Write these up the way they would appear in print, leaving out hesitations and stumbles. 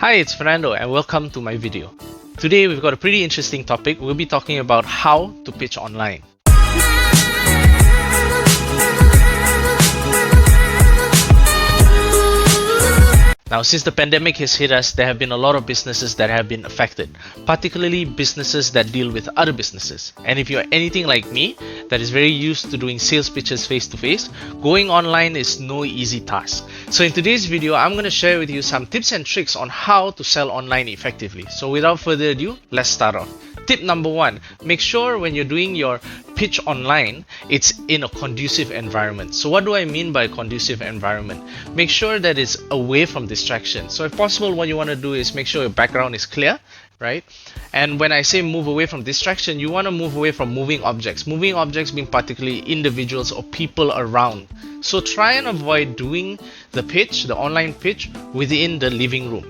Hi, it's Fernando and welcome to my video. Today we've got a pretty interesting topic. We'll be talking about how to pitch online. Now, since the pandemic has hit us, there have been a lot of businesses that have been affected, particularly businesses that deal with other businesses. And if you're anything like me, that is very used to doing sales pitches face to face, going online is no easy task. So in today's video, I'm going to share with you some tips and tricks on how to sell online effectively. So without further ado, let's start off. Tip number one, make sure when you're doing your pitch online, it's in a conducive environment. So what do I mean by conducive environment? Make sure that it's away from distraction. So if possible, what you want to do is make sure your background is clear, right? And when I say move away from distraction, you want to move away from moving objects. Moving objects being particularly individuals or people around. So try and avoid doing the pitch, the online pitch, within the living room.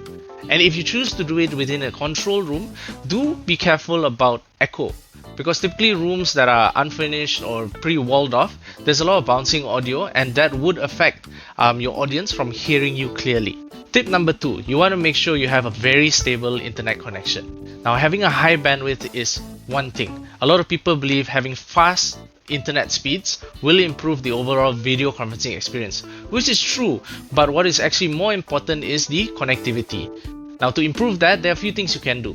And if you choose to do it within a control room, do be careful about echo, because typically rooms that are unfinished or pre-walled off, there's a lot of bouncing audio and that would affect your audience from hearing you clearly. Tip number two, you want to make sure you have a very stable internet connection. Now, having a high bandwidth is one thing. A lot of people believe having fast internet speeds will improve the overall video conferencing experience, which is true, but what is actually more important is the connectivity. Now, to improve that, there are a few things you can do.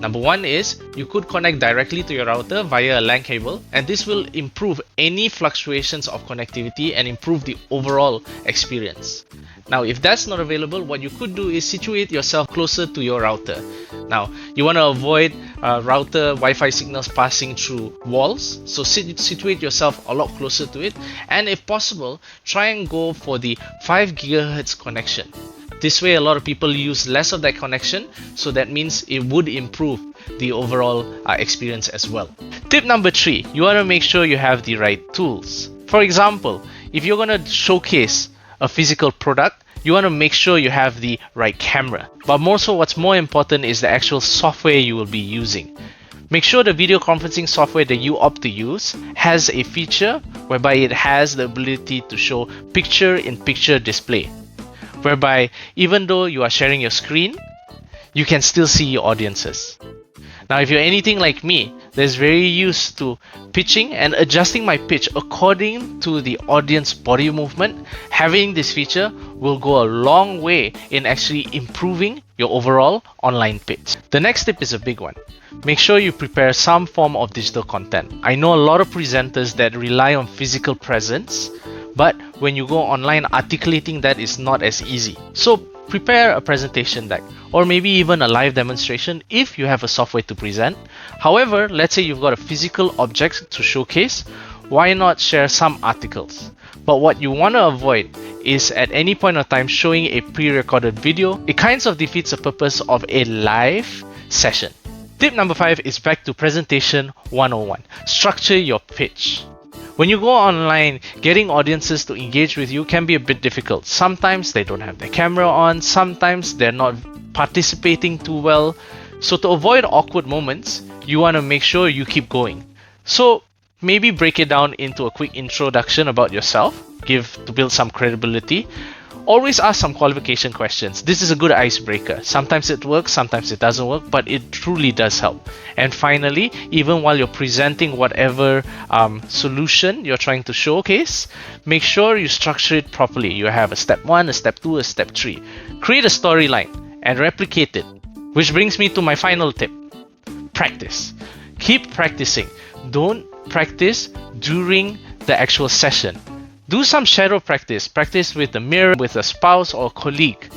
Number one is you could connect directly to your router via a LAN cable, and this will improve any fluctuations of connectivity and improve the overall experience. Now, if that's not available, what you could do is situate yourself closer to your router. Now, you want to avoid router Wi-Fi signals passing through walls, so situate yourself a lot closer to it, and if possible, try and go for the 5 GHz connection. This way, a lot of people use less of that connection, so that means it would improve the overall experience as well. Tip number three, you want to make sure you have the right tools. For example, if you're going to showcase a physical product, you want to make sure you have the right camera. But more so, what's more important is the actual software you will be using. Make sure the video conferencing software that you opt to use has a feature whereby it has the ability to show picture-in-picture display, whereby even though you are sharing your screen, you can still see your audiences. Now, if you're anything like me, that's very used to pitching and adjusting my pitch according to the audience body movement, having this feature will go a long way in actually improving your overall online pitch. The next tip is a big one. Make sure you prepare some form of digital content. I know a lot of presenters that rely on physical presence, but when you go online, articulating that is not as easy. So prepare a presentation deck or maybe even a live demonstration if you have a software to present. However, let's say you've got a physical object to showcase, why not share some articles? But what you want to avoid is at any point of time showing a pre-recorded video. It kind of defeats the purpose of a live session. Tip number 5 is back to presentation 101. Structure your pitch. When you go online, getting audiences to engage with you can be a bit difficult. Sometimes they don't have their camera on, sometimes they're not participating too well. So to avoid awkward moments, you want to make sure you keep going. So maybe break it down into a quick introduction about yourself, to build some credibility. Always ask some qualification questions. This is a good icebreaker. Sometimes it works, sometimes it doesn't work, but it truly does help. And finally, even while you're presenting whatever solution you're trying to showcase, make sure you structure it properly. You have a step 1, a step 2, a step 3. Create a storyline and replicate it. Which brings me to my final tip. Practice. Keep practicing. Don't practice during the actual session. Do some shadow practice. Practice with the mirror, with a spouse or colleague.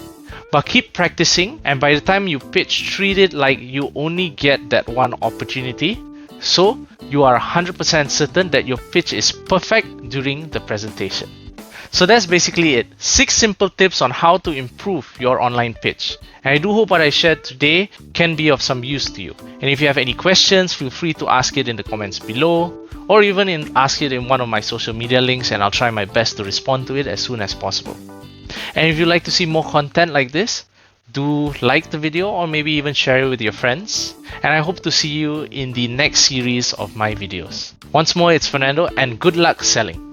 But keep practicing, and by the time you pitch, treat it like you only get that one opportunity. So you are 100% certain that your pitch is perfect during the presentation. So that's basically it. 6 simple tips on how to improve your online pitch. And I do hope what I shared today can be of some use to you. And if you have any questions, feel free to ask it in the comments below, or even ask it in one of my social media links, and I'll try my best to respond to it as soon as possible. And if you'd like to see more content like this, do like the video or maybe even share it with your friends. And I hope to see you in the next series of my videos. Once more, it's Fernando, and good luck selling.